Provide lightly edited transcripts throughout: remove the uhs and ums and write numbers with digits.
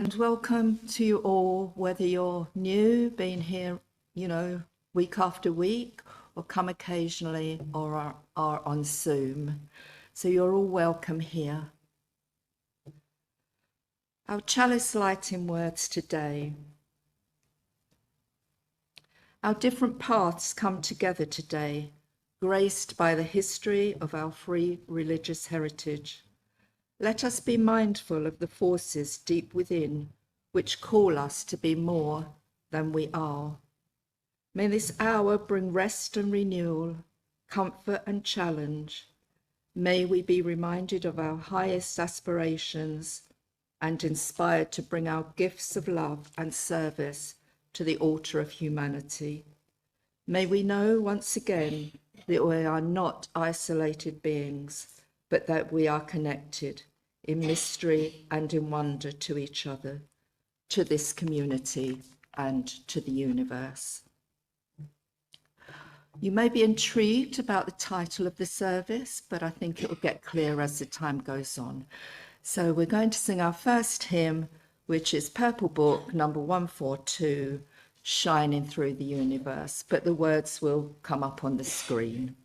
And welcome to you all, whether you're new, been here, week after week, or come occasionally or are on Zoom. So you're all welcome here. Our chalice lighting words today. Our different paths come together today, graced by the history of our free religious heritage. Let us be mindful of the forces deep within which call us to be more than we are. May this hour bring rest and renewal, comfort and challenge. May we be reminded of our highest aspirations and inspired to bring our gifts of love and service to the altar of humanity. May we know once again that we are not isolated beings, but that we are connected in mystery and in wonder to each other, to this community and to the universe. You may be intrigued about the title of the service, but I think it will get clearer as the time goes on. So we're going to sing our first hymn, which is Purple Book, number 142, Shining Through the Universe, but the words will come up on the screen.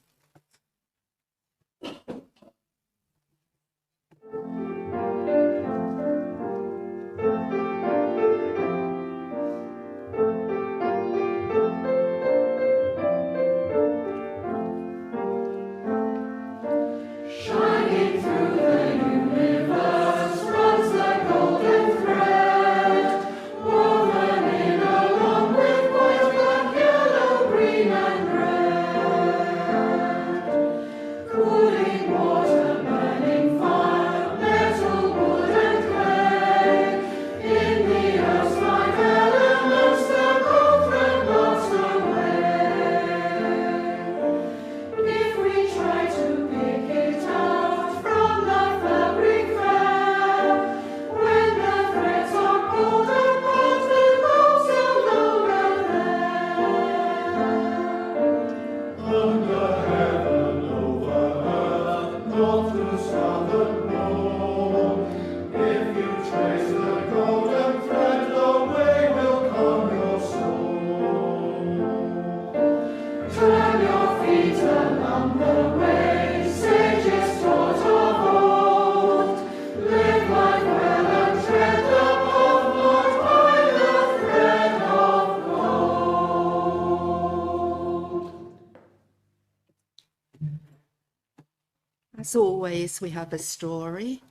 As always, we have a story,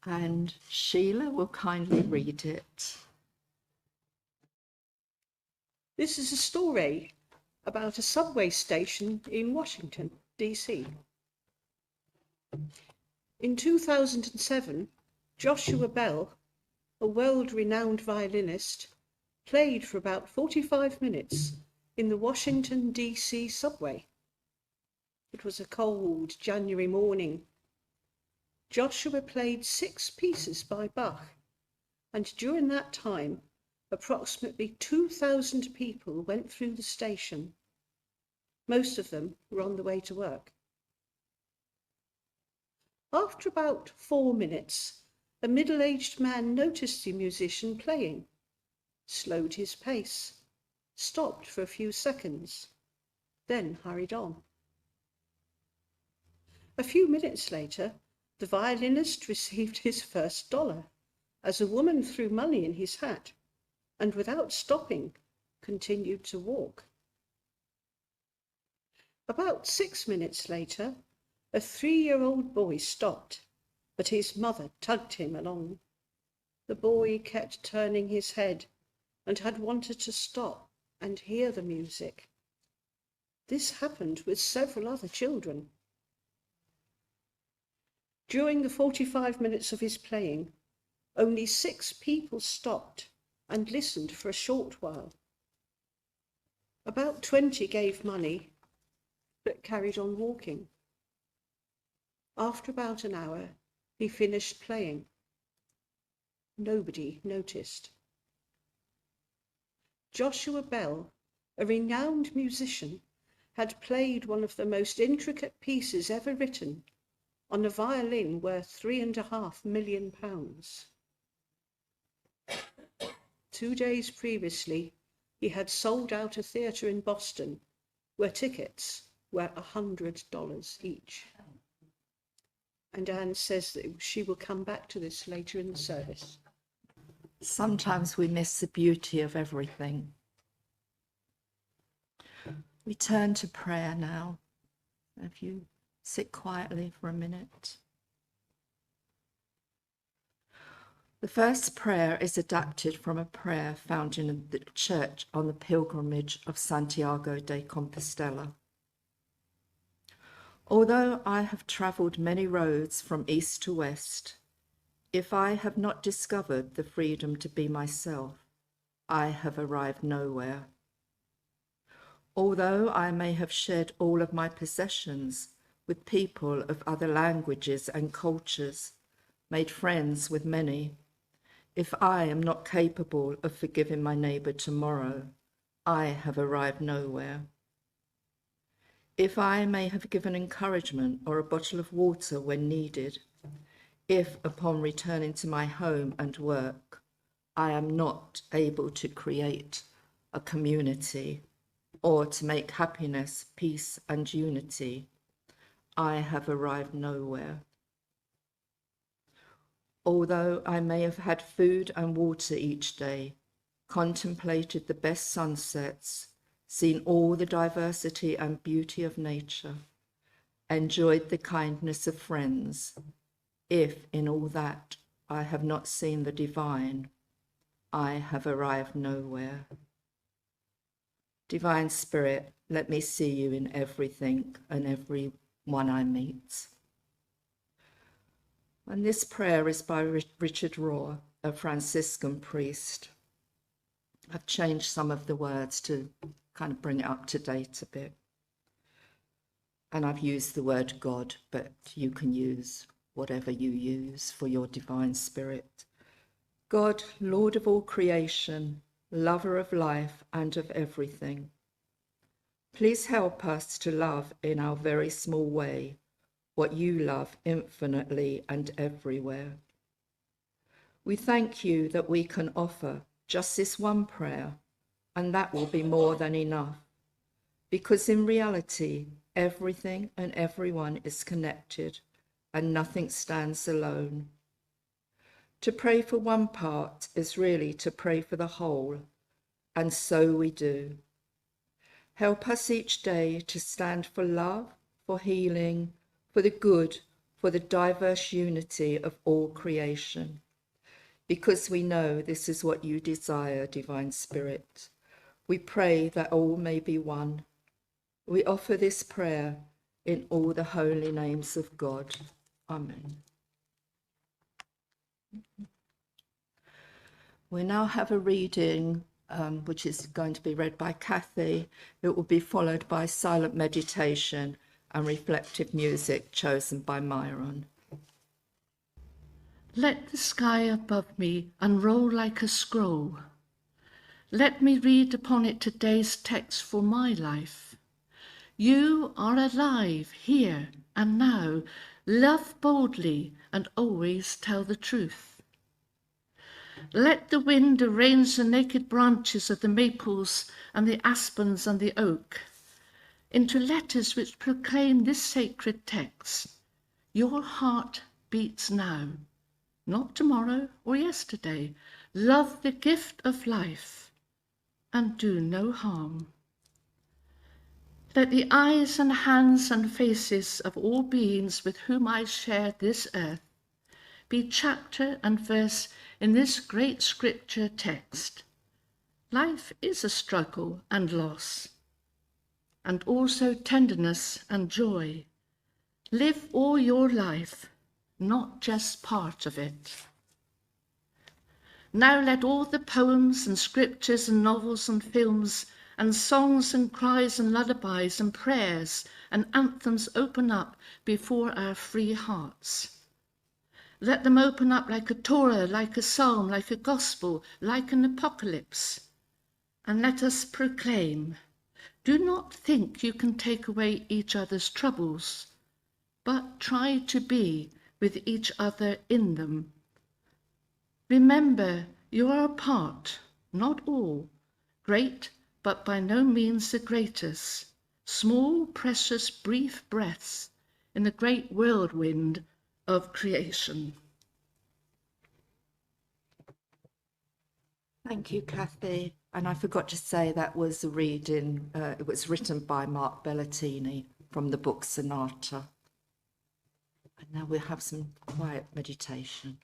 and Sheila will kindly read it. This is a story about a subway station in Washington, D.C. In 2007, Joshua Bell, a world-renowned violinist, played for about 45 minutes in the Washington, D.C. subway. It was a cold January morning. Joshua played 6 pieces by Bach, and during that time, approximately 2,000 people went through the station. Most of them were on the way to work. After about 4 minutes, a middle-aged man noticed the musician playing, slowed his pace, stopped for a few seconds, then hurried on. A few minutes later, the violinist received his first $1 as a woman threw money in his hat and, without stopping, continued to walk. About 6 minutes later, a 3-year-old boy stopped, but his mother tugged him along. The boy kept turning his head and had wanted to stop and hear the music. This happened with several other children. During the 45 minutes of his playing, only 6 people stopped and listened for a short while. About 20 gave money, but carried on walking. After about an hour, he finished playing. Nobody noticed. Joshua Bell, a renowned musician, had played one of the most intricate pieces ever written on a violin worth £3.5 million. 2 days previously, he had sold out a theatre in Boston where tickets were $100 each. And Anne says that she will come back to this later in the service. Sometimes we miss the beauty of everything. We turn to prayer now. If you sit quietly for a minute. The first prayer is adapted from a prayer found in the church on the pilgrimage of Santiago de Compostela. Although I have travelled many roads from east to west, if I have not discovered the freedom to be myself, I have arrived nowhere. Although I may have shared all of my possessions with people of other languages and cultures, made friends with many, if I am not capable of forgiving my neighbour tomorrow, I have arrived nowhere. If I may have given encouragement or a bottle of water when needed, if upon returning to my home and work, I am not able to create a community or to make happiness, peace, and unity, I have arrived nowhere. Although I may have had food and water each day, contemplated the best sunsets, seen all the diversity and beauty of nature, enjoyed the kindness of friends, if in all that I have not seen the divine, I have arrived nowhere. Divine Spirit, let me see you in everything and every one I meet. And this prayer is by Richard Rohr, a Franciscan priest. I've changed some of the words to kind of bring it up to date a bit. And I've used the word God, but you can use whatever you use for your divine spirit. God, Lord of all creation, lover of life and of everything, please help us to love in our very small way what you love infinitely and everywhere. We thank you that we can offer just this one prayer, and that will be more than enough, because in reality, everything and everyone is connected and nothing stands alone. To pray for one part is really to pray for the whole, and so we do. Help us each day to stand for love, for healing, for the good, for the diverse unity of all creation, because we know this is what you desire, Divine Spirit. We pray that all may be one. We offer this prayer in all the holy names of God. Amen. We now have a reading which is going to be read by Kathy. It will be followed by silent meditation and reflective music chosen by Myron. Let the sky above me unroll like a scroll. Let me read upon it today's text for my life. You are alive here and now. Love boldly and always tell the truth. Let the wind arrange the naked branches of the maples and the aspens and the oak into letters which proclaim this sacred text. Your heart beats now, not tomorrow or yesterday. Love the gift of life and do no harm. Let the eyes and hands and faces of all beings with whom I share this earth be chapter and verse in this great scripture text. Life is a struggle and loss, and also tenderness and joy. Live all your life, not just part of it. Now let all the poems and scriptures and novels and films and songs and cries and lullabies and prayers and anthems open up before our free hearts. Let them open up like a Torah, like a psalm, like a gospel, like an apocalypse. And let us proclaim, do not think you can take away each other's troubles, but try to be with each other in them. Remember, you are apart, not all, great, but by no means the greatest, small, precious, brief breaths in the great whirlwind of creation. Thank you, Kathy. And I forgot to say that was a reading, it was written by Mark Bellatini from the book Sonata. And now we'll have some quiet meditation.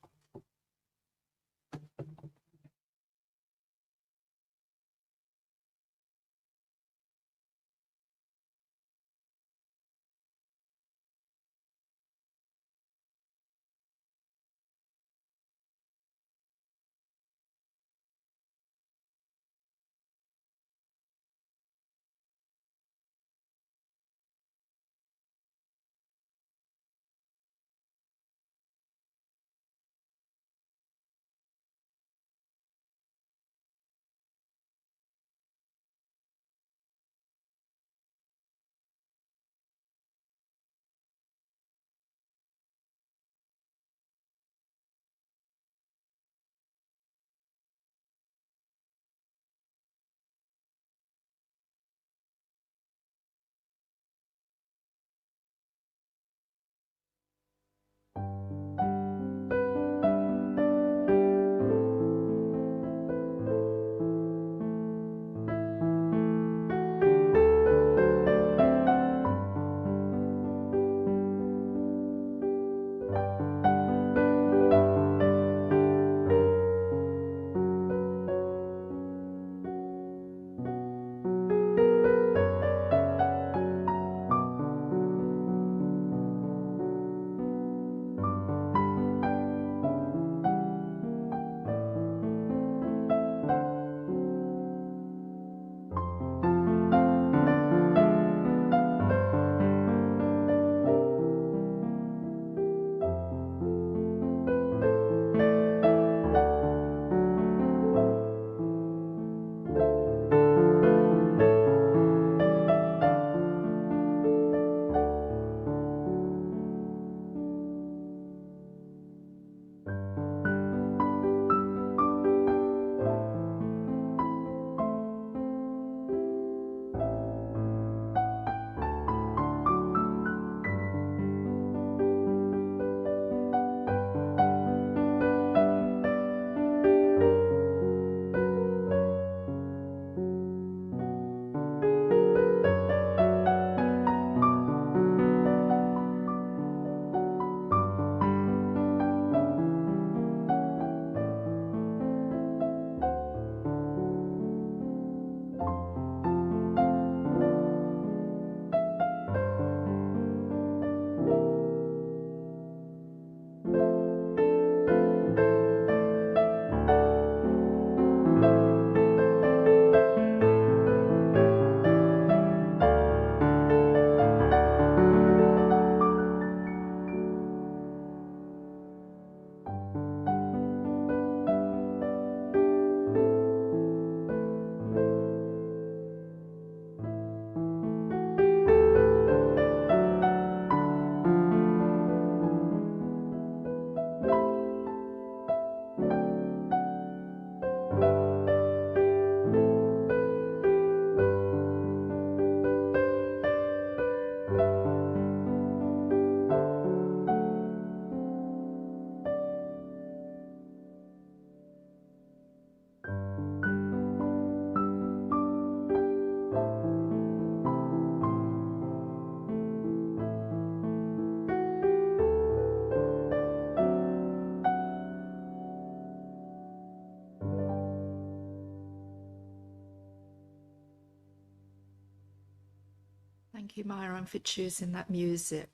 Thank you, Myron, for choosing that music.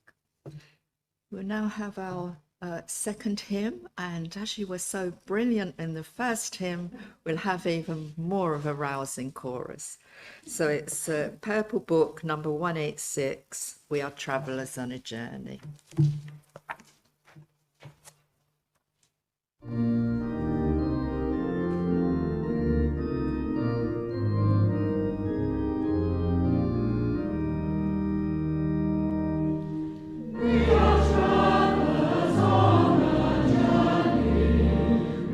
We'll now have our second hymn, and as you were so brilliant in the first hymn, we'll have even more of a rousing chorus. So it's Purple Book number 186, We Are Travellers on a Journey.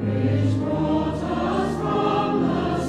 Which brought us from the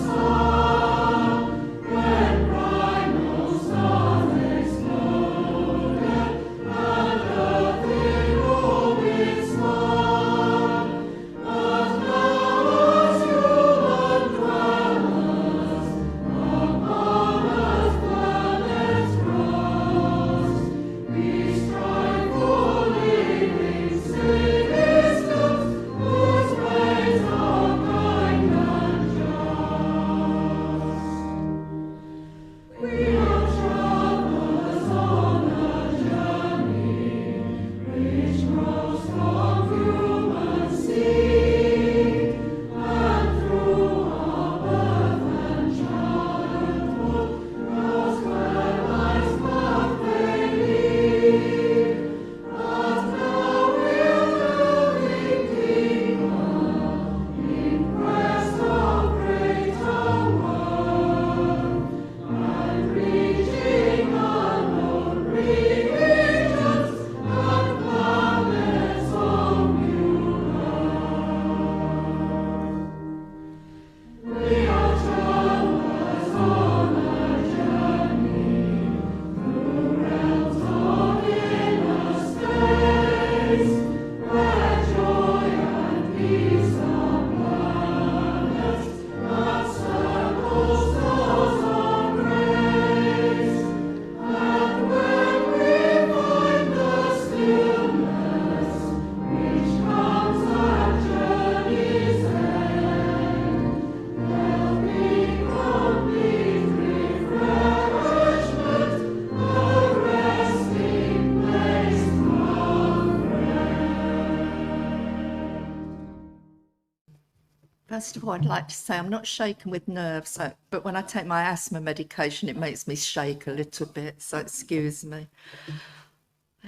First of all, I'd like to say I'm not shaken with nerves, but when I take my asthma medication, it makes me shake a little bit, so excuse me.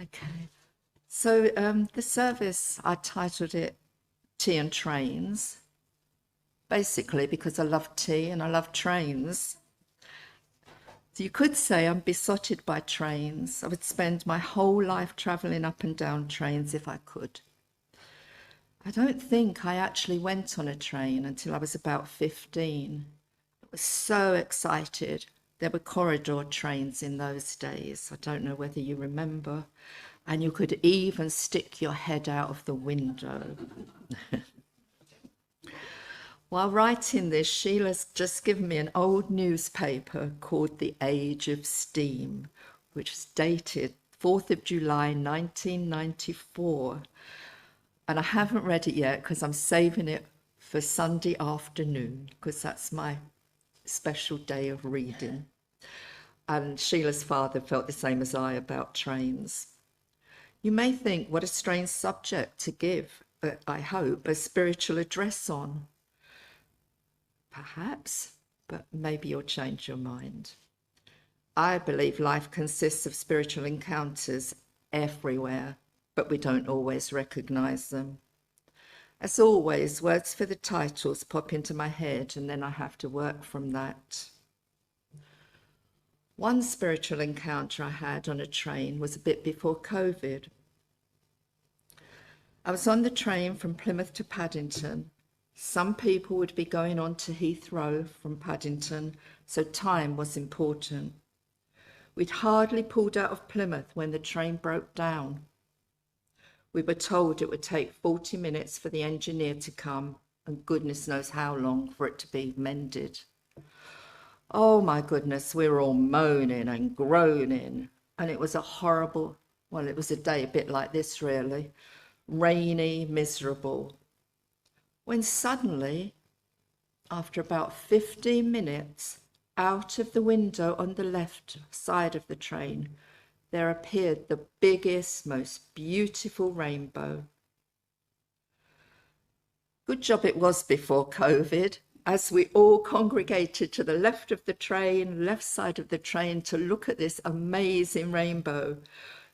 Okay. So the service, I titled it Tea and Trains, basically because I love tea and I love trains. So you could say I'm besotted by trains. I would spend my whole life travelling up and down trains if I could. I don't think I actually went on a train until I was about 15. I was so excited. There were corridor trains in those days. I don't know whether you remember. And you could even stick your head out of the window. While writing this, Sheila's just given me an old newspaper called The Age of Steam, which is dated 4th of July 1994. And I haven't read it yet because I'm saving it for Sunday afternoon, because that's my special day of reading. And Sheila's father felt the same as I about trains. You may think, what a strange subject to give, I hope, a spiritual address on. Perhaps, but maybe you'll change your mind. I believe life consists of spiritual encounters everywhere, but we don't always recognise them. As always, words for the titles pop into my head and then I have to work from that. One spiritual encounter I had on a train was a bit before COVID. I was on the train from Plymouth to Paddington. Some people would be going on to Heathrow from Paddington, so time was important. We'd hardly pulled out of Plymouth when the train broke down. We were told it would take 40 minutes for the engineer to come, and goodness knows how long for it to be mended. Oh my goodness, we were all moaning and groaning, and it was a horrible, well, it was a day a bit like this really, rainy, miserable. When suddenly, after about 15 minutes, out of the window on the left side of the train, there appeared the biggest, most beautiful rainbow. Good job it was before COVID, as we all congregated to the left of the train, left side of the train, to look at this amazing rainbow.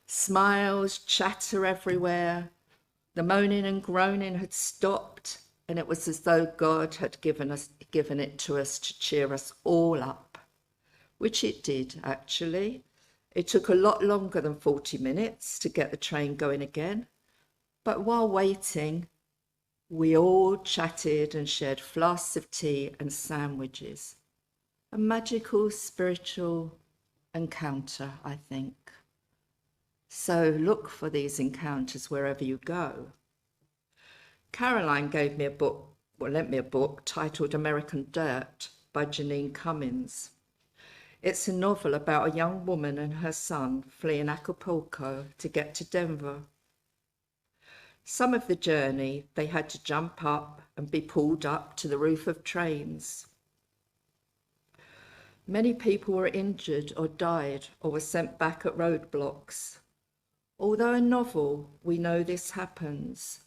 Smiles, chatter everywhere. The moaning and groaning had stopped, and it was as though God had given it to us to cheer us all up, which it did, actually. It took a lot longer than 40 minutes to get the train going again, but while waiting, we all chatted and shared flasks of tea and sandwiches. A magical spiritual encounter, I think. So look for these encounters wherever you go. Caroline gave me lent me a book titled American Dirt by Janine Cummins. It's a novel about a young woman and her son fleeing Acapulco to get to Denver. Some of the journey, they had to jump up and be pulled up to the roof of trains. Many people were injured or died or were sent back at roadblocks. Although a novel, we know this happens.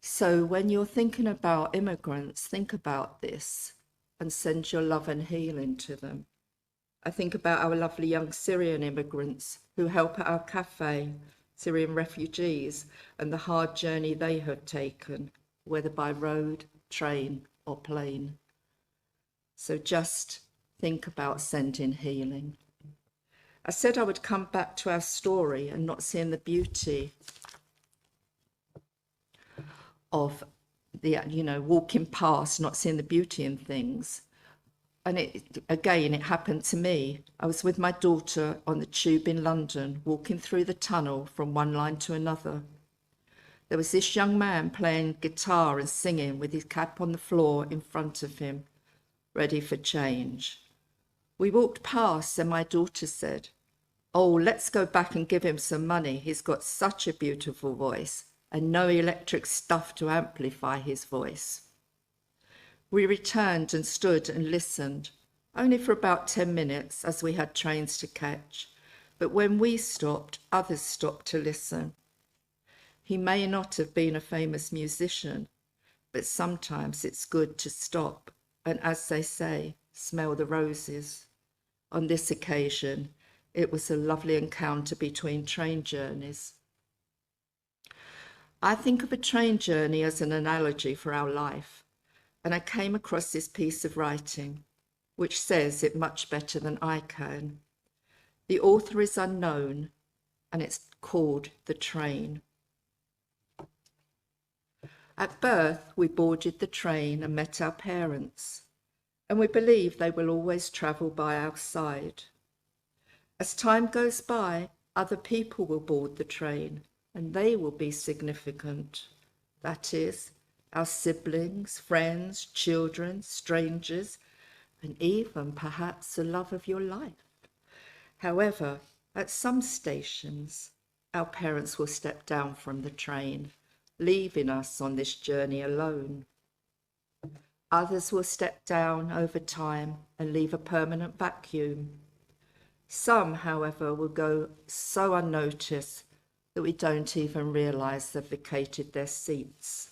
So when you're thinking about immigrants, think about this and send your love and healing to them. I think about our lovely young Syrian immigrants who help at our cafe, Syrian refugees, and the hard journey they have taken, whether by road, train, or plane. So just think about sending healing. I said I would come back to our story and not seeing the beauty of the, walking past, not seeing the beauty in things. And it happened to me. I was with my daughter on the tube in London, walking through the tunnel from one line to another. There was this young man playing guitar and singing with his cap on the floor in front of him, ready for change. We walked past and my daughter said, "Oh, let's go back and give him some money. He's got such a beautiful voice and no electric stuff to amplify his voice." We returned and stood and listened, only for about 10 minutes as we had trains to catch. But when we stopped, others stopped to listen. He may not have been a famous musician, but sometimes it's good to stop and, as they say, smell the roses. On this occasion, it was a lovely encounter between train journeys. I think of a train journey as an analogy for our life, and I came across this piece of writing, which says it much better than I can. The author is unknown, and it's called The Train. At birth, we boarded the train and met our parents, and we believe they will always travel by our side. As time goes by, other people will board the train, and they will be significant. That is, our siblings, friends, children, strangers, and even perhaps the love of your life. However, at some stations, our parents will step down from the train, leaving us on this journey alone. Others will step down over time and leave a permanent vacuum. Some, however, will go so unnoticed that we don't even realise they've vacated their seats.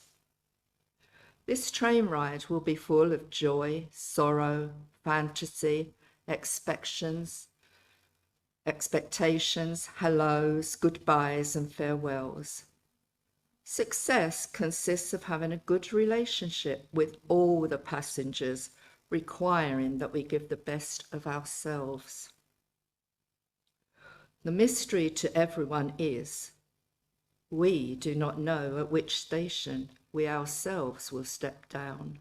This train ride will be full of joy, sorrow, fantasy, expectations, hellos, goodbyes, and farewells. Success consists of having a good relationship with all the passengers, requiring that we give the best of ourselves. The mystery to everyone is, we do not know at which station we ourselves will step down.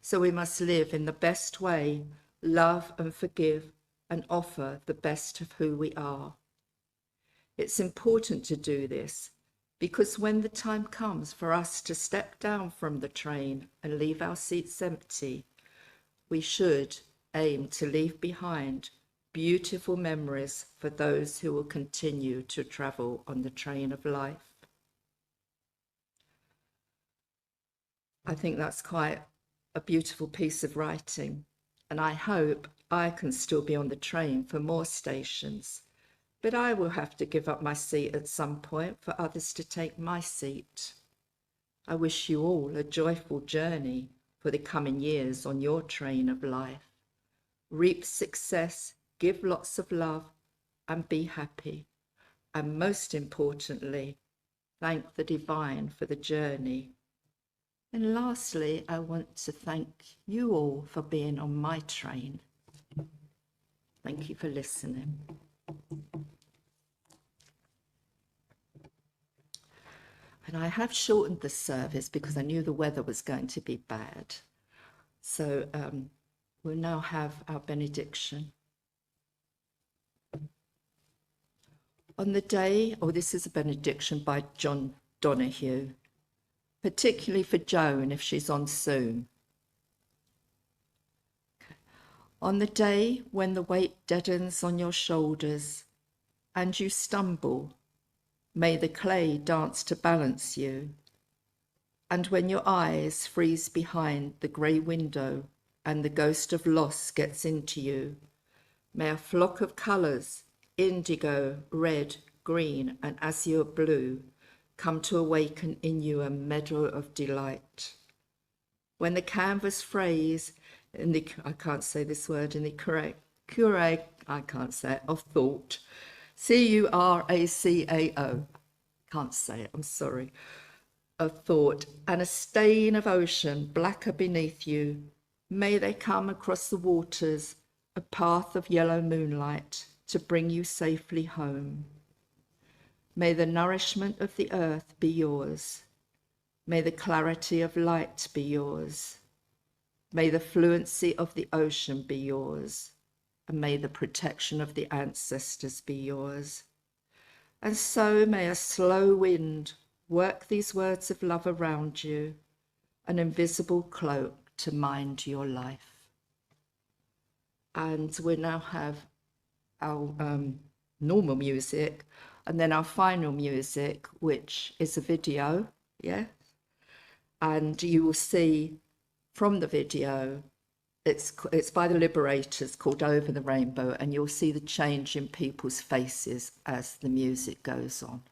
So we must live in the best way, love and forgive, and offer the best of who we are. It's important to do this because when the time comes for us to step down from the train and leave our seats empty, we should aim to leave behind beautiful memories for those who will continue to travel on the train of life. I think that's quite a beautiful piece of writing, and I hope I can still be on the train for more stations, but I will have to give up my seat at some point for others to take my seat. I wish you all a joyful journey for the coming years on your train of life. Reap success, give lots of love, and be happy. And most importantly, thank the divine for the journey. And lastly, I want to thank you all for being on my train. Thank you for listening. And I have shortened the service because I knew the weather was going to be bad. So we'll now have our benediction. On the day, this is a benediction by John Donahue, particularly for Joan if she's on Zoom. Okay. On the day when the weight deadens on your shoulders and you stumble, may the clay dance to balance you. And when your eyes freeze behind the grey window and the ghost of loss gets into you, may a flock of colours, indigo, red, green, and azure blue, come to awaken in you a meadow of delight. When the canvas frays in the, I can't say this word, in the curé, I can't say it, of thought, C-U-R-A-C-A-O, can't say it, I'm sorry, of thought, and a stain of ocean blacker beneath you, may they come across the waters, a path of yellow moonlight, to bring you safely home. May the nourishment of the earth be yours. May the clarity of light be yours. May the fluency of the ocean be yours. And may the protection of the ancestors be yours. And so may a slow wind work these words of love around you, an invisible cloak to mind your life. And we now have our normal music, and then our final music, which is a video, yeah? And you will see from the video, it's by the Liberators, called Over the Rainbow, and you'll see the change in people's faces as the music goes on.